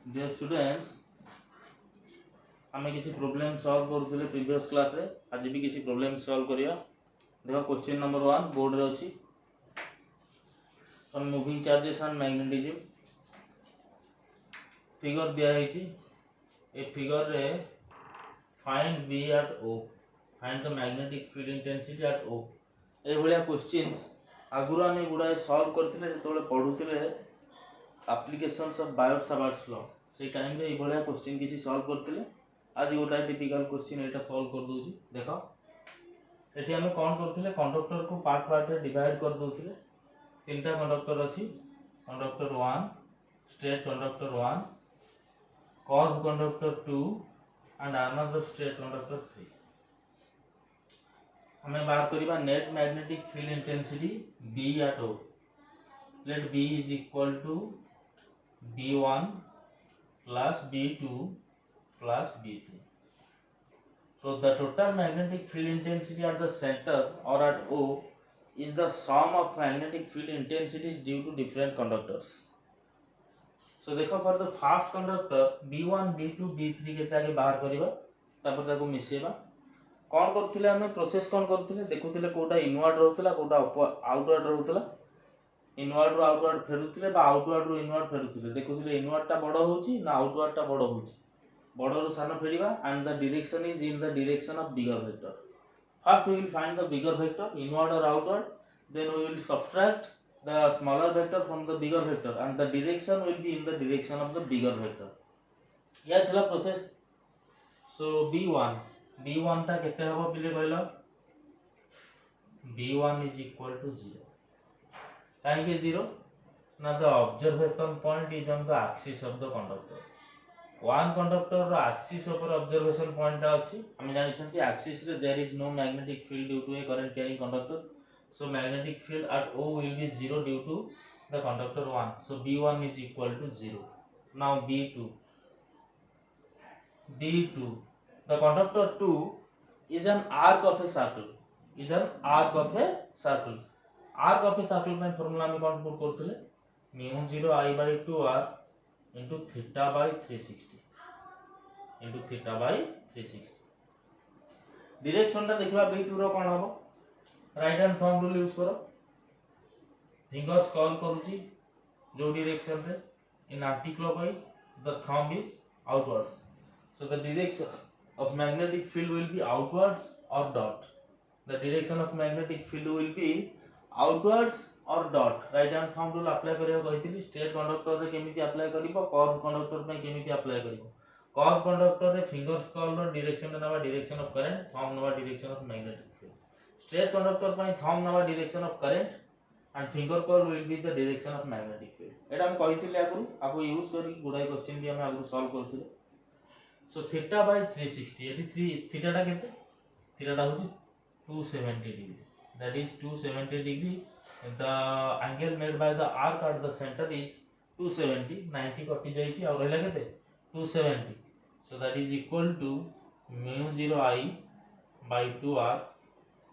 Dear students, आम किसी problem solve करूँ प्रीवियस क्लास रे। आज भी किसी प्रोब्लेम सॉल्व करिया। देखो क्वेश्चन नंबर 1 बोर्ड रे अछि। On moving charges and magnetism figure दिया है। ए फिगर रे find B at O, find the magnetic field intensity at O. ए भलिया क्वेश्चंस आगुरा ने गुडा सॉल्व करथिले जेतोले पढुथिले एप्लीकेशंस ऑफ बायोट-सावर्ट्स लॉ। से टाइम रे ए भलिया क्वेश्चन किसी सॉल्व करथिले। आज गोटा टिपिकल क्वेश्चन एटा सॉल्व कर दोछि। देखो एठी हम कोन करथिले, कंडक्टर को पार्ट पार्ट रे डिवाइड कर दोथिले। तीनटा कंडक्टर अछि, conductor 1, straight conductor 1, curve conductor 2 and another straight conductor 3। हमें बात करिबा net magnetic field intensity B at O। Let B is equal to B1 plus B2 plus B3. So the total magnetic field intensity at the center or at O is the sum of magnetic field intensities due to different conductors. So देखो for the first conductor B1 B2 B3 के आगे बाहर करिबा, तापर ताको मिसेबा। कोन करथिले हमें process कोन करथिले देखुथिले कोटा इनवर्ड रहउतला कोटा आउटवर्ड रहउतला। इनवर्ड रो आउटवर्ड फेरुथिले बा आउटवर्ड रो इनवर्ड फेरुथिले। देखुथिले इनवर्ड टा बड़ होउची ना आउटवर्ड टा बड़ होउची। बड़ो सान फेरिबा and the direction is in the direction of bigger vector. First we will find the bigger vector inward or outward, then we will subtract the smaller vector from the bigger vector and the direction will be in the direction of the bigger vector. या थला process. So B1 ता केते हबो पिले कहलो, B1 is equal to 0. काहे के 0 ना the observation point is on the axis of the conductor. One conductor रो एक्सिस ऊपर ऑब्जर्वेशन पॉइंट अछि। हम जानि छथि एक्सिस रे there is no magnetic field due to a current carrying conductor. So magnetic field at O will be 0 due to the conductor 1. So B1 is equal to 0. Now B2 the conductor 2 is an arc of a circle. Arc of a circle में formula में कोन put करथले mu 0 I by 2r into theta by 360 into theta by 360। Direction ता देखिबा B2 रो कोन हबो, right hand thumb rule use करो। फिंगर्स कर्ल करूची जो डायरेक्शन रे in anticlockwise the thumb is outwards. So the direction of magnetic field will be outwards or dot. The direction of magnetic field will be outwards or dot. Right hand thumb rule apply करियो कहितली। Straight conductor रे केमिति apply करिवो, curve conductor पे केमिति apply करिवो। Curve conductor रे fingers curl रो direction नवा direction of current, thumb नवा direction of magnetic field. Straight conductor पे thumb नवा direction of current and finger curl will be the direction of magnetic field। एटा हम कहितली आगु आपको यूज करी गुडाई क्वेश्चन भी हम आगु सॉल्व करथिले। So theta by 360 eighty 3 theta टा केते, theta टा होची 270 degree, that is 270 degree। the angle made by the arc at the center is 270, 90 कटि जाईची और रहला केते 270। so that is equal to mu 0 I by 2r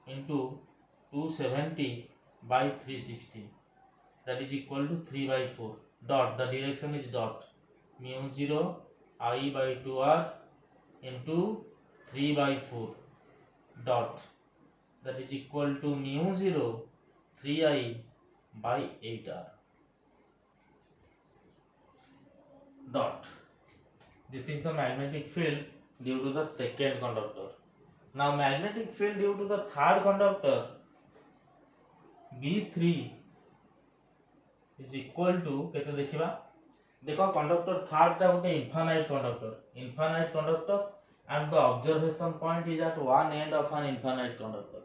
into 270 by 360, that is equal to 3 by 4 dot, the direction is dot, mu 0 I by 2r into 3 by 4 dot, that is equal to mu 0 3I by 8r dot. This is the magnetic field due to the second conductor. Now magnetic field due to the third conductor B3 is equal to केते देखिबा। देखो conductor third टा गोटे infinite conductor and the observation point is at one end of an infinite conductor.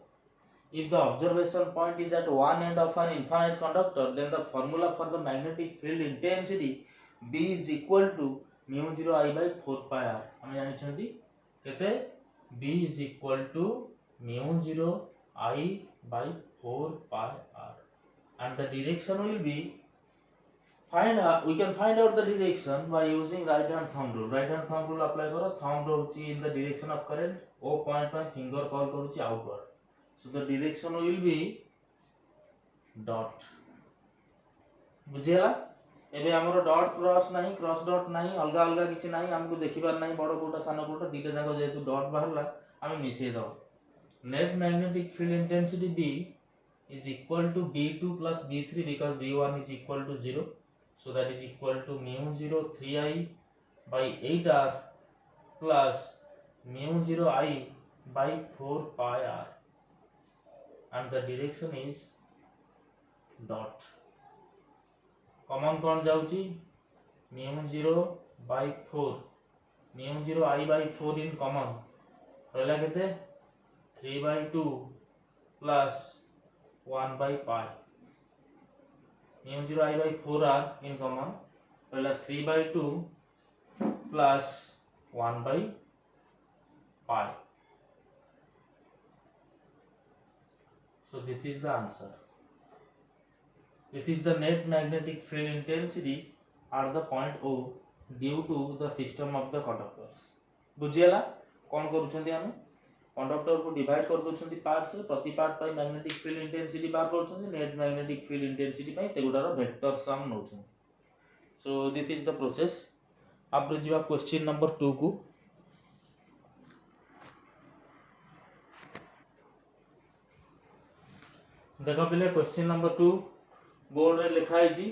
If the observation point is at one end of an infinite conductor, then the formula for the magnetic field intensity B is equal to mu 0 I by 4 pi r। हम जानि छथि केते B is equal to mu 0 I by 4 pi r and the direction will be we can find out the direction by using right hand thumb rule। right hand thumb rule apply करो। thumb होची in the direction of current, O point पर finger curl करूची outward, so the direction will be dot। बुझियला एबे हमरो dot cross dot नहीं अलग अलग किछि नहीं हमको देखिबार नहीं बड़ कोटा सान कोटा दीटा जाक जेतु डॉट बाहरला हम मिसे दो net magnetic field intensity B is equal to B2 plus B3 because B1 is equal to 0, so that is equal to mu 0 3I by 8R plus mu 0 I by 4 pi R, and the direction is dot. Common कौन जाउची mu 0 by 4 mu 0 I by 4 in common रहला केते 3 by 2 plus 1 by pi mu 0 I by 4 are in common रहला 3 by 2 plus 1 by pi. So this is the answer. This is the net magnetic field intensity at the point O due to the system of the conductors. बुझियला कौन करूछंती हम conductor को divide कर दोछंती part से प्रति part पाई magnetic field intensity बार करछंती net magnetic field intensity पाई तेगुडार वेक्टर सम नोछन. So this is the process. अब जिबा क्वेश्चन नंबर 2 को देखो पहले क्वेश्चन नंबर 2 बोर्ड रे लिखा है जी.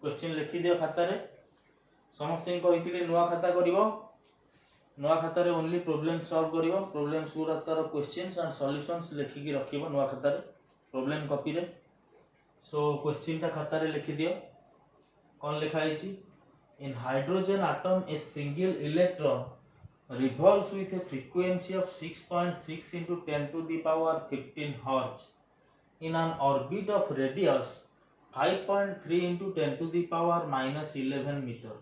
क्वेश्चन लिखि दियो खाता रे समस्त कहिथिले नुवा खाता करिवो नुवा खाता रे ओनली प्रॉब्लम सॉल्व करिवो प्रॉब्लम पूरा तार क्वेश्चंस एंड सॉल्यूशंस लिखि के रखिवो नुवा खाता रे प्रॉब्लम कॉपी रे. सो क्वेश्चन ता खाता रे लिखि दियो कोन लिखा है जी. In hydrogen atom a single electron revolves with a frequency of 6.6 into 10 to the power 15 hertz in an orbit of radius 5.3 into 10 to the power minus 11 meter.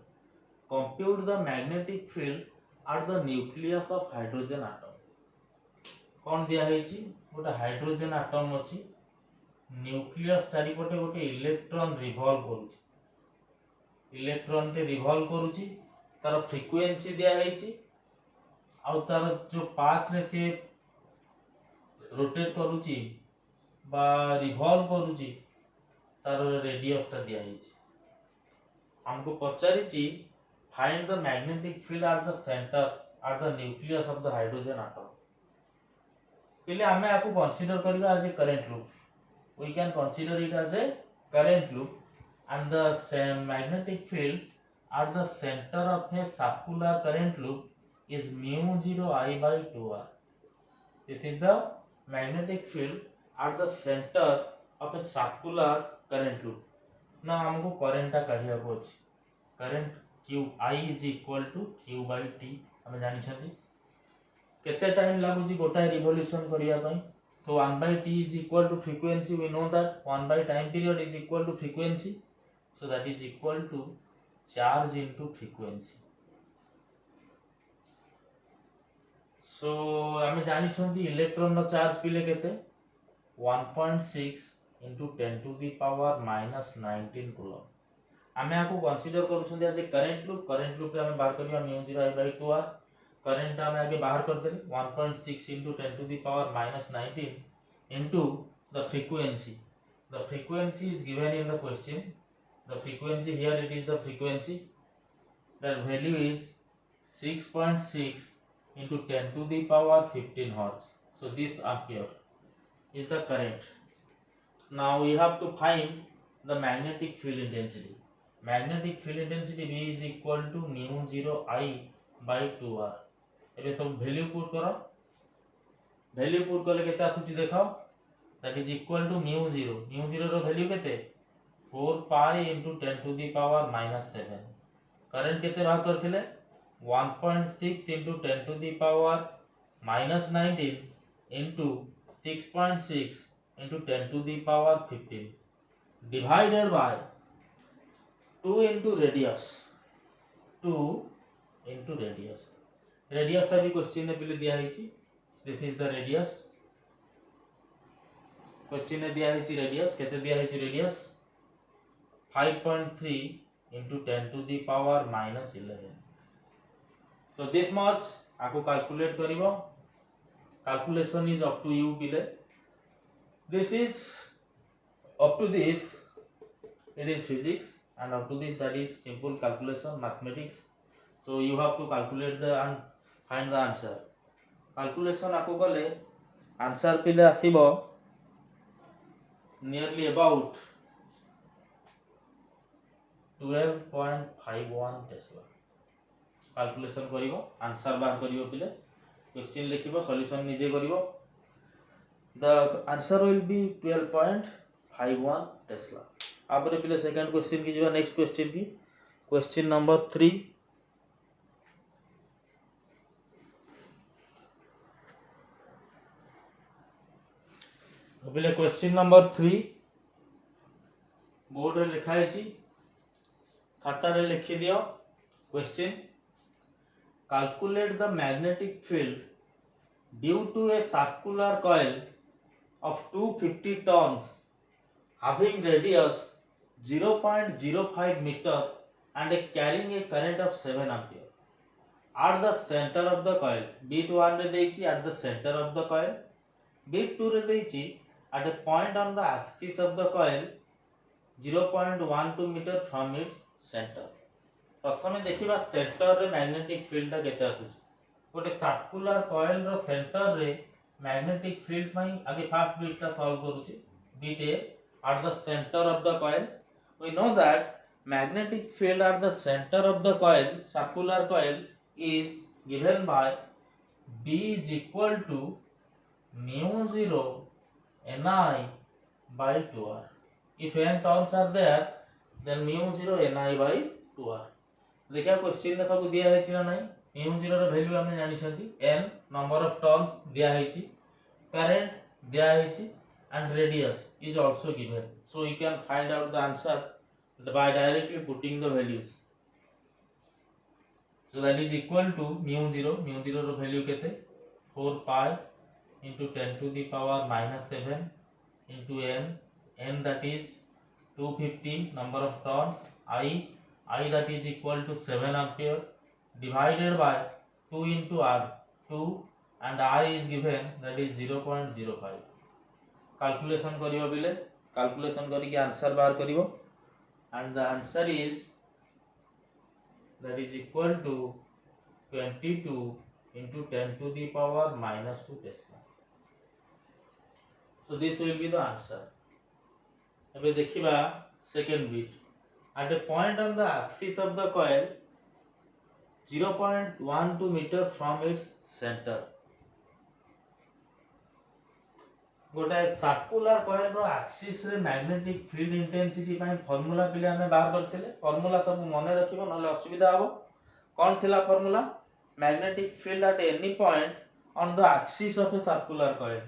Compute the magnetic field at the nucleus of hydrogen atom. कौन दिया है जी गोटे hydrogen atom अछि nucleus चारिपटे गोटे electron revolve करूची electron टे revolve करूची तार फ्रीक्वेंसी दिया है जी आउ तार जो पाथ रे से रोटेट करूची बा रिवॉल्व करूची तार रेडियस ता दिया है जी. हमको पचारी ची find the magnetic field at the center at the nucleus of the hydrogen atom. पहले हमें आपको कंसीडर करबा as a current loop we can consider it as a current loop and the same magnetic field at the center of a circular current loop is mu 0 I by 2R. This is the magnetic field at the center of a circular current loop. now हमको current ता काढिया को अछि current q I is equal to q by t हम जानि छथि केते time लागु जी गोटा रिवोल्यूशन करिया पई. so 1 by t is equal to frequency we know that 1 by time period is equal to frequency, so that is equal to charge into frequency. so हम जानि छथि इलेक्ट्रॉन नो चार्ज पिले केते 1.6 into 10 to the power minus 19 coulomb. हमें आपको consider करूछन as a current loop रे हम बाहर करिया mu 0 I by 2R current हम आगे बाहर कर देले 1.6 into 10 to the power minus 19 into the frequency. The frequency is given in the question. The frequency here it is the frequency. The value is 6.6 into 10 to the power 15 hertz. So this ampere is the current. Now we have to find the magnetic field intensity. Magnetic field intensity B is equal to mu 0 I by 2R. एबे सब value put करो value put करले केते आसुची देखाओ that is equal to mu 0 रो value केते 4 pi into 10 to the power minus 7. Current केते बाहर करथिले 1.6 into 10 to the power minus 19 into 6.6 into 10 to the power 15 divided by 2 into radius. 2 into radius. Radius ता भी क्वेश्चन ने पहले दिया है ची. This is the radius. Question ने दिया है ची radius केते दिया है ची radius 5.3 into 10 to the power minus 11. So this much आपको calculate करिवो. Calculation is up to you pile. This is up to this. It is physics and up to this, that is simple calculation mathematics. So you have to calculate the and find the answer. Calculation ako kale answer pile asibo nearly about 12.51 tesla. Calculation करिवो, answer बाहर करिवो, पिले question लिखिबो, solution निजे करिवो. The answer will be 12.51 tesla. आपरे पिले second question की जीवा. नेक्स्ट क्वेश्चन की क्वेश्चन नंबर 3. पिले क्वेश्चन नंबर 3 बोर्ड रे लिखा है, खाता रे लिखि दियो. Question: calculate the magnetic field due to a circular coil of 250 tons having radius 0.05 meter and carrying a current of 7 ampere at the center of the coil. bit 1 रे देछि at the center of the coil, bit 2 रे देछि at a point on the axis of the coil 0.12 meter from its center. प्रथम देखिबा centre रे magnetic field केते आसुछ. गोटे circular coil रो centre रे मैग्नेटिक फील्ड पई आगे फर्स्ट बिट ता सॉल्व करूची. Bit A at the center of the coil. We know that magnetic field at the center of the coil, circular coil, is given by B is equal to mu 0 Ni by 2r. If n turns are there, then mu 0 Ni by 2r. देखिए question में सब दिया है ना नहीं. mu 0 रो value हमने जानि छथि, n नंबर ऑफ टर्न्स दिया है छि, करंट दिया है छि, and radius is also given. So you can find out the answer by directly putting the values. So that is equal to mu 0 row value केते 4 pi into 10 to the power minus 7 into n that is 250 number of turns, I that is equal to 7 ampere divided by 2 into r, 2 and I is given that is 0.05. Calculation करियो बिले, calculation करी के answer बाहर करियो, and the answer is that is equal to 22 into 10 to the power minus 2 Tesla. So this will be the answer. अब देखिबा second bit. At a point on the axis of the coil 0.12 meter from its center. गोटे circular coil रो axis रे magnetic field intensity पई formula पिले हमें बाहर करथिले. Formula सब मने रखिबो नले असुविधा हबो. कोन थिला formula? Magnetic field at any point on the axis of a circular coil.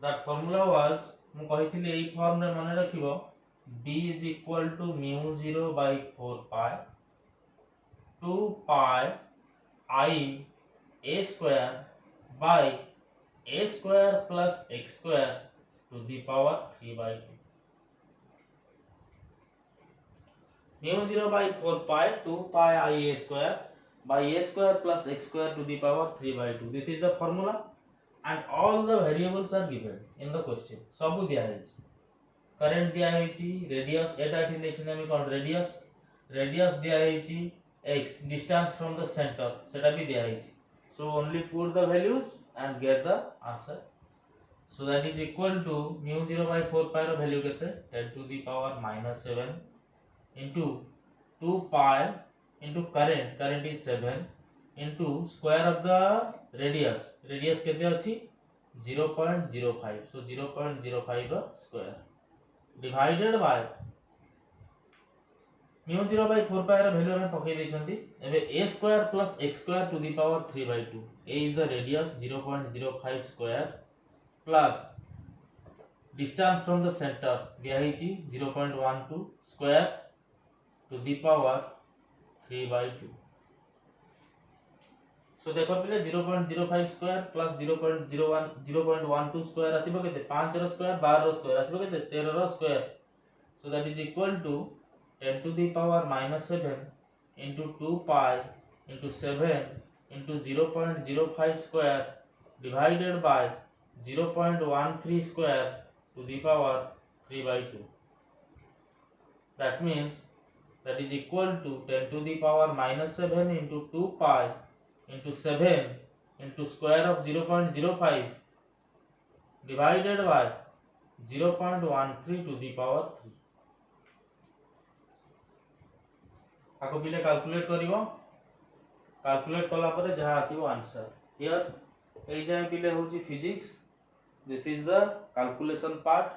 That formula was, मु कहिथिले एई फॉर्म रे मने रखिबो, B is equal to mu 0 by 4 pi 2 pi I a square by a square plus x square to the power 3 by 2. Mu 0 by 4 pi 2 pi I a square by a square plus x square to the power 3 by 2. This is the formula and all the variables are given in the question. सब दिया है. Current दिया है छि, radius एटा थि देखिन हम कोन radius दिया है छि, x distance from the centre सेटा भी दिया है छि. So only put the values and get the answer. So that is equal to mu 0 by 4 pi रो वैल्यू केते 10 to the power minus 7 into 2 pi into current is 7 into square of the radius केते अछि 0.05. So 0.05 रो square divided by mu 0 by 4 pi रो वैल्यू हम पकई दै छथि. एबे a square plus x square to the power 3 by 2. A is the radius 0.05 square plus distance from the center दिया है छि 0.12 square to the power 3 by 2. So देखो पहले 0.05 square plus 0.12 square आतिबो केते 5 रो स्क्वायर 12 रो स्क्वायर आतिबो केते 13 रो square. So that is equal to 10 to the power minus 7 into 2 pi into 7 into 0.05 square divided by 0.13 square to the power 3 by 2. That means that is equal to 10 to the power minus 7 into 2 pi into 7 into square of 0.05 divided by 0.13 to the power 3. आको पिले calculate करिवो calculate कला परे जहा आसीबो answer here ए जाय पिले होची physics this is the calculation part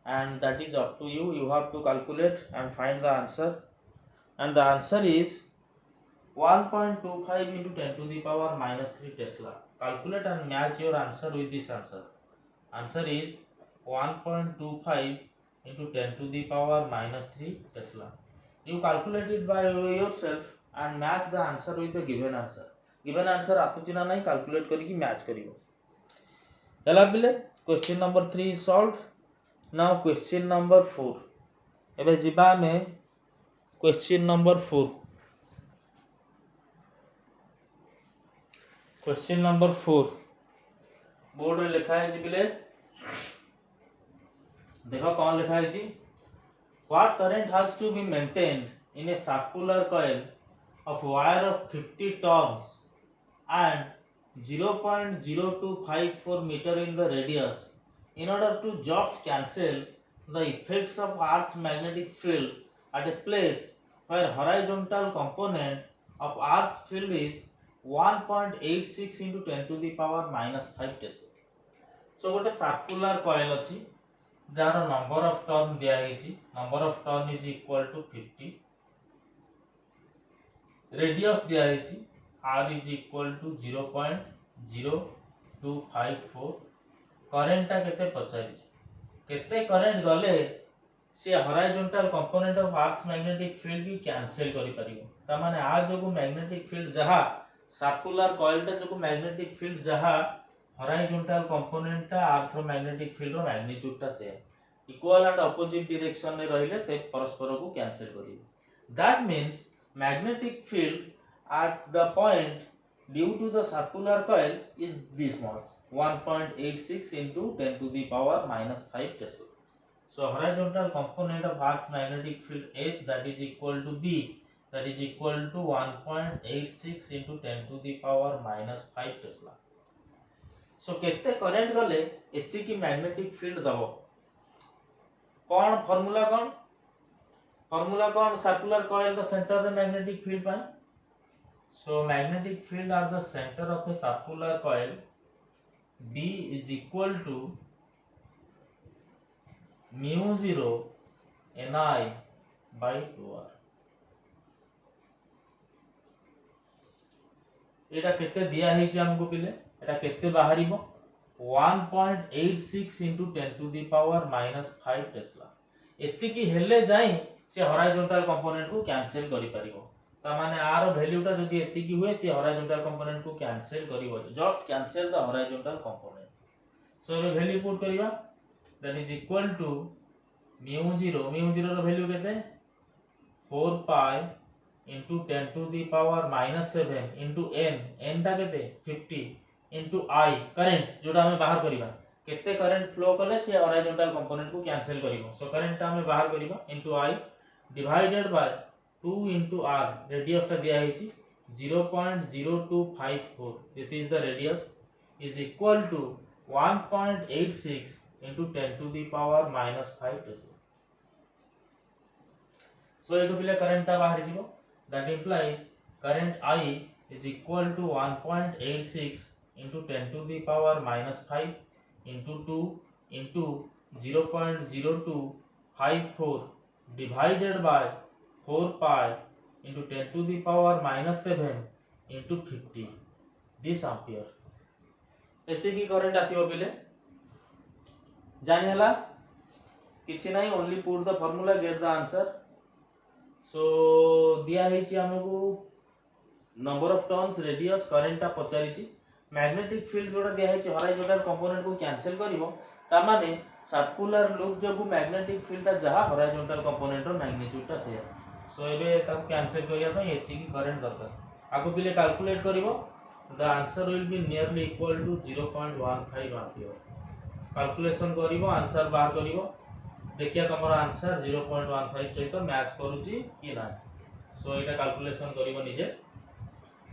and that is up to you have to calculate and find the answer and the answer is 1.25 into 10 to the power minus 3 Tesla. Calculate and match your answer with this answer. Answer is 1.25 into 10 to the power minus 3 Tesla. You calculate it by yourself and match the answer with the given answer. Given answer आसुची ना नहीं calculate करिकी match करिवो. चला पिले question number 3 is solved. Now question number 4. एबे जिबा में question number 4. Question number 4. Board रे लिखा है जी पिले देखो कौन लिखा है जी What current has to be maintained in a circular coil of wire of 50 turns and 0.0254 meter in the radius in order to just cancel the effects of Earth's magnetic field at a place where horizontal component of Earth's field is 1.86 into 10 to the power minus 5 Tesla. So what a circular coil अछि जार number of turn दिया है number of turn is equal to 50 radius दिया है R is equal to 0.0254 करेंटा केते पचारि केते करेंट गले से horizontal component of earth's magnetic field की कैंसिल करि परिबो त माने आ जो मैग्नेटिक फील्ड जहा सर्कुलर कॉइलटा जो मैग्नेटिक फील्ड जहा हॉरिजॉन्टल कंपोनेंट ता अर्थ मैग्नेटिक फील्ड रो मैग्नीट्यूड ता से इक्वल एंड ऑपोजिट डायरेक्शन में रहिले ते परस्पर को कैंसिल करिवो that means magnetic field at the point due to the circular coil is this much 1.86 into 10 to the power minus 5 Tesla. So horizontal component of Earth's magnetic field H that is equal to B that is equal to 1.86 into 10 to the power minus 5 Tesla. So केते current गले एति की magnetic field दबो कौन formula कौन circular coil the centre the magnetic field पाए so magnetic field at the center of a circular coil B is equal to mu 0 Ni by 2r एटा केते दिया है हमको पिले एटा केते बाहरिबो 1.86 into 10 to the power minus 5 Tesla एति की हेले जाई से हॉरिजॉन्टल कंपोनेंट को कैंसिल करि परिबो ता माने आर वैल्यूटा जदी एति की हुए ती हॉरिजॉन्टल कंपोनेंट को कैंसिल करिवो just cancel the horizontal component so ए वैल्यू पुट करिवा that is equal to mu 0 रो वैल्यू केते 4 पाई into 10 to the power minus 7 into n ता केते 50 into I करंट जोटा हमें बाहर करिवा केते करंट फ्लो कले से हॉरिजॉन्टल कंपोनेंट को कैंसिल करिवो सो करंट ता हमें बाहर करिवा into I divided by 2 into r radius ता दिया है 0.0254 this is the radius is equal to 1.86 into 10 to the power minus 5 Tesla. So एटो पिले करंट ता बाहर जिवो that implies current I is equal to 1.86 into 10 to the power minus 5 into 2 into 0.0254 divided by 4 pi into 10 to the power minus 7 into 50 this ampere एते की current आसीबो पिले जानि हला किछि नाही only put the formula get the answer so दिया हेछि हमकु number of turns radius current ता पचारिछि मैग्नेटिक फील्ड जोडा दिया हेछि हॉरिजॉन्टल कंपोनेंट को कैंसिल करिवो ता माने सर्कुलर लूप जो मैग्नेटिक फील्ड ता जहा हॉरिजॉन्टल कंपोनेंट रो मैग्नीट्यूड ता से सो एबे ताको कैंसिल करिया पई एति की करंट दरकार आको पिले कैलकुलेट करिवो the answer will be nearly equal to 0.15 ampere calculation करिवो आंसर बाहर करिवो देखिया तमरो आंसर 0.15 सहित मैच करूची कि ना सो एटा कैलकुलेशन करिवो निजे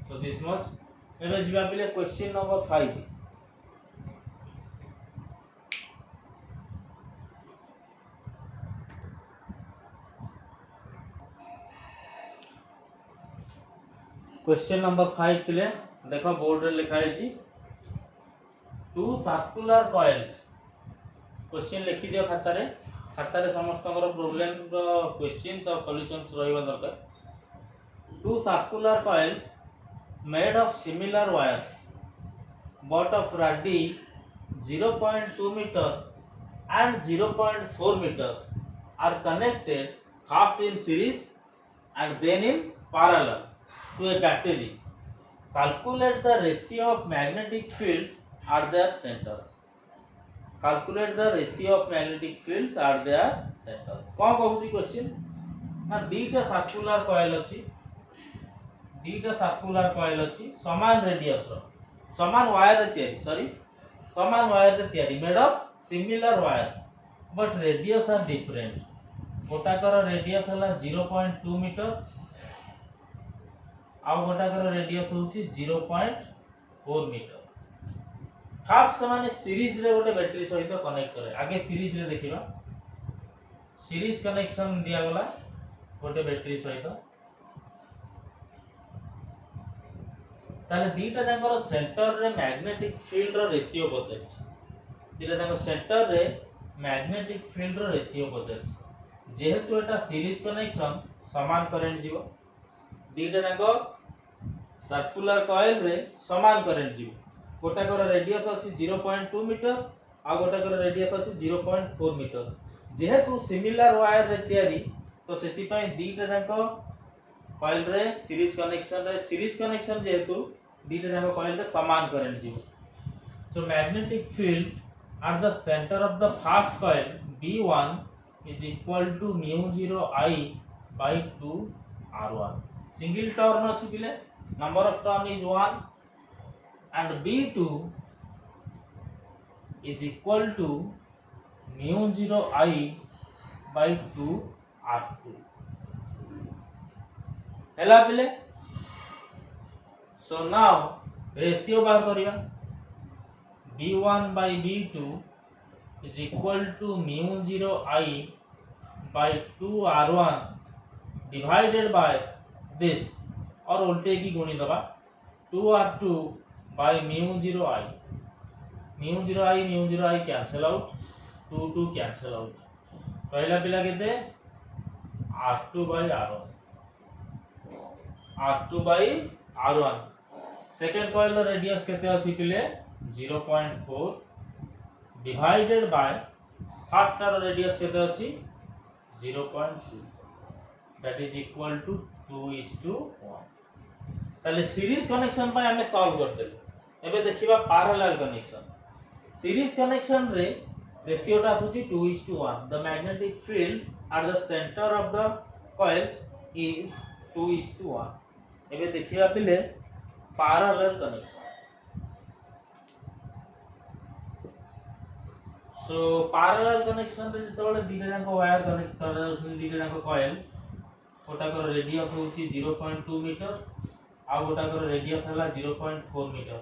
सो दिस मच एबे जिबा पिले क्वेश्चन नंबर 5 क्वेश्चन नंबर 5 पिले देखो बोर्ड रे लिखा है जी टू सर्कुलर कॉइल्स क्वेश्चन लिखि दियो खाता रे समस्त प्रॉब्लम रो क्वेश्चंस और सॉल्यूशंस रहइबा दरकार two circular coils made of similar wires but of radii 0.2 meter and 0.4 meter are connected first in series and then in parallel to a battery. Calculate the ratio of magnetic fields at their centers. Calculate the ratio of magnetic fields at their centers. कौन कहूची question ना दीटा circular coil अछि दीटा circular coil अछि समान radius रो समान wire रे तयारी समान wire रे तयारी made of similar wires but radius are different गोटाकर रेडियस हला 0.2 मीटर आ गोटाकर रेडियस होची 0.4 मीटर फास्ट माने सीरीज रे गोटे बैटरी सहित कनेक्ट करे आगे सीरीज रे देखिबा सीरीज कनेक्शन दिया गला गोटे बैटरी सहित ताले दीटा जाकर सेंटर रे मैग्नेटिक फील्ड रो रेशियो पचाछि दीटा जाकर सेंटर रे मैग्नेटिक फील्ड रो रेशियो पचाछि जेहेतु एटा सीरीज कनेक्शन समान करंट जीवो दीटा जाकर सर्कुलर कॉइल रे समान करंट जीवो गोटाकर रेडियस अछि 0.2 मीटर आ गोटाकर रेडियस अछि 0.4 मीटर जेहेतु सिमिलर वायर रे तयारी तो सेति पय दीटा जाकर कॉइल रे सीरीज कनेक्शन जेहेतु दीटा जाक कॉइल रे समान करंट जीवो so magnetic field at the centre of the first coil B1 is equal to μ0 I by 2 R1 single turn अछि पिले number of turn is 1 and B2 is equal to μ0 I by 2 R2 हेला पिले so now ratio बाहर करिया B1 by B2 is equal to μ0 I by 2 R1 divided by this और उल्टे की गुणी दबा 2 R2 by μ0 I cancel out 2 cancel out पहला पिला केते R2 by R1 second coil रो रेडियस केते अछि पिले 0.4 डिवाइडेड बाय फर्स्ट रो रेडियस केते अछि 0.2 दैट इज इक्वल टू 2:1 ताले सीरीज कनेक्शन पे हमें सॉल्व करते एबे देखिबा पैरेलल कनेक्शन सीरीज कनेक्शन रे रेशियो ता होची 2:1 the magnetic field at the centre of the coils is 2:1 एबे देखिबा पिले parallel connection so parallel connection रे जतबेले दीटा जाक वायर कनेक्ट कर दउछन दीटा जाक कॉइल ओटा कर रेडियस होची 0.2 मीटर आ गोटा कर रेडियस हला 0.4 metre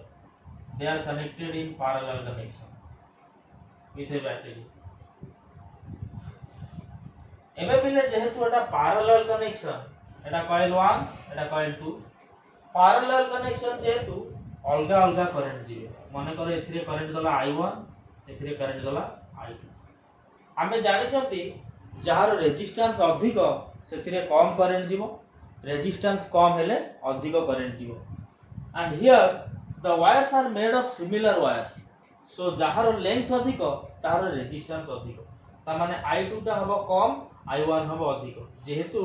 they are connected in parallel connection with a battery एबे पिले जेहेतु एटा पैरेलल कनेक्शन एटा कॉइल 1 एटा कॉइल 2 पैरेलल कनेक्शन जेहेतु अलगा अलगा करंट जीवे माने करे एथिरे करंट गला I1 एथिरे करंट गला I2 हमें जानि छथि जहार रेजिस्टेंस अधिक सेथिरे कम करंट जीवो रेजिस्टेंस कम हेले अधिक करंट जीवो and here the wires are made of similar wires so जहार लेंथ अधिक तार रेजिस्टेंस अधिक ता माने I2 टा हबो कम I1 हबो अधिक जेहेतु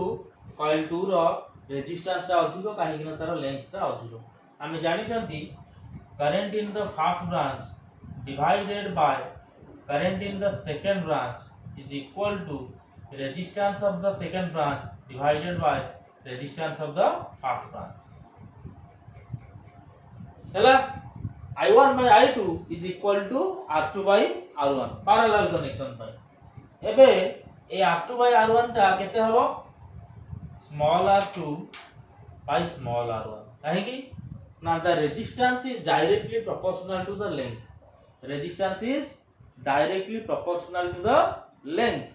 कॉइल 2 रो रेजिस्टेंस टा अधिक काहे कि तार लेंथ टा अधिक हमें जानि छथि current in the first branch divided by current in the second branch is equal to resistance of the second branch divided by resistance of the first branch हला I1 by I2 is equal to R2 by R1 parallel connection by एबे ए R2 by R1 टा केते हबो small r2 by small r1 कहीं now the resistance is directly proportional to the length resistance is directly proportional to the length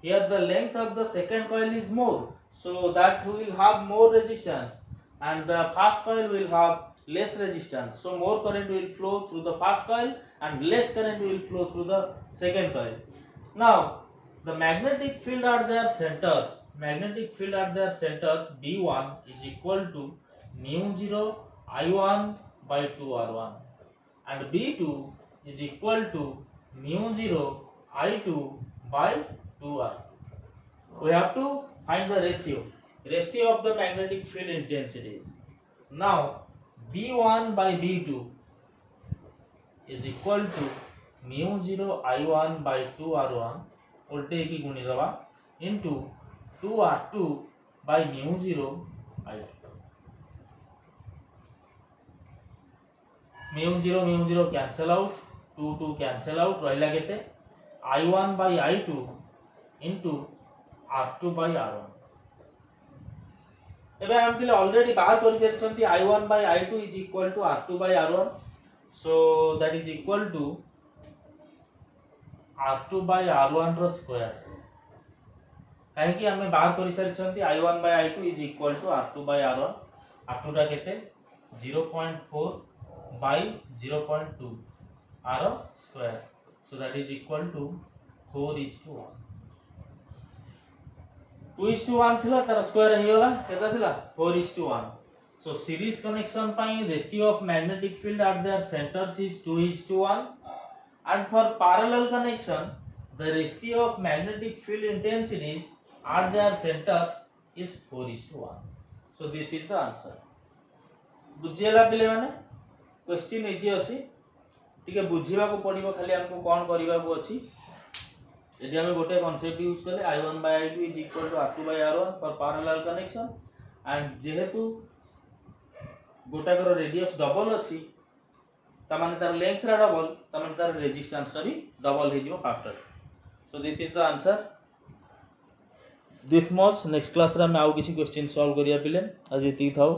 here the length of the second coil is more so that will have more resistance and the first coil will have less resistance so more current will flow through the first coil and less current will flow through the second coil now the magnetic field at their centers B1 is equal to mu 0 I1 by 2R1 and B2 is equal to mu 0 I2 by 2R. We have to find the ratio of the magnetic field intensities. Now B1 by B2 is equal to mu 0 I1 by 2R1 उल्टे की गुणी दबा into 2R2 by mu 0 I2 mu 0 cancel out 2 cancel out रहिला केते I1 by I2 into R2 by R1 एबे हम पिले already बाहर करि सेछंती I1 by I2 is equal to R2 by R1 so that is equal to R2 by R1 रो square काहे कि हमें बाहर करि सेछंती I1 by I2 is equal to R2 by R1 R2 टा केते 0.4 by 0.2 R square so that is equal to 4:1 2:1 थिला तार स्क्वायर हे होला केता थिला 4:1 so series connection पई ratio of magnetic field at their centers is 2:1 and for parallel connection the ratio of magnetic field intensities at their centers is 4:1 so this is the answer बुझियला पिले माने question easy अछि ठीक बुझीबा को पड़िबो खाली हमको कोन करिबा को अछि एडी हम गोटे कांसेप्ट यूज करले I1 by I2 is equal to R2 by R1 for parallel connection and जेहेतु गोटा कर रेडियस डबल अछि त माने तार लेंथ रा डबल त माने तार रेजिस्टेंस रा भी डबल हे जिवो faster so this is the answer this much next class रा में आउ किसी क्वेश्चन सॉल्व करिया पिले आज एती थाओ।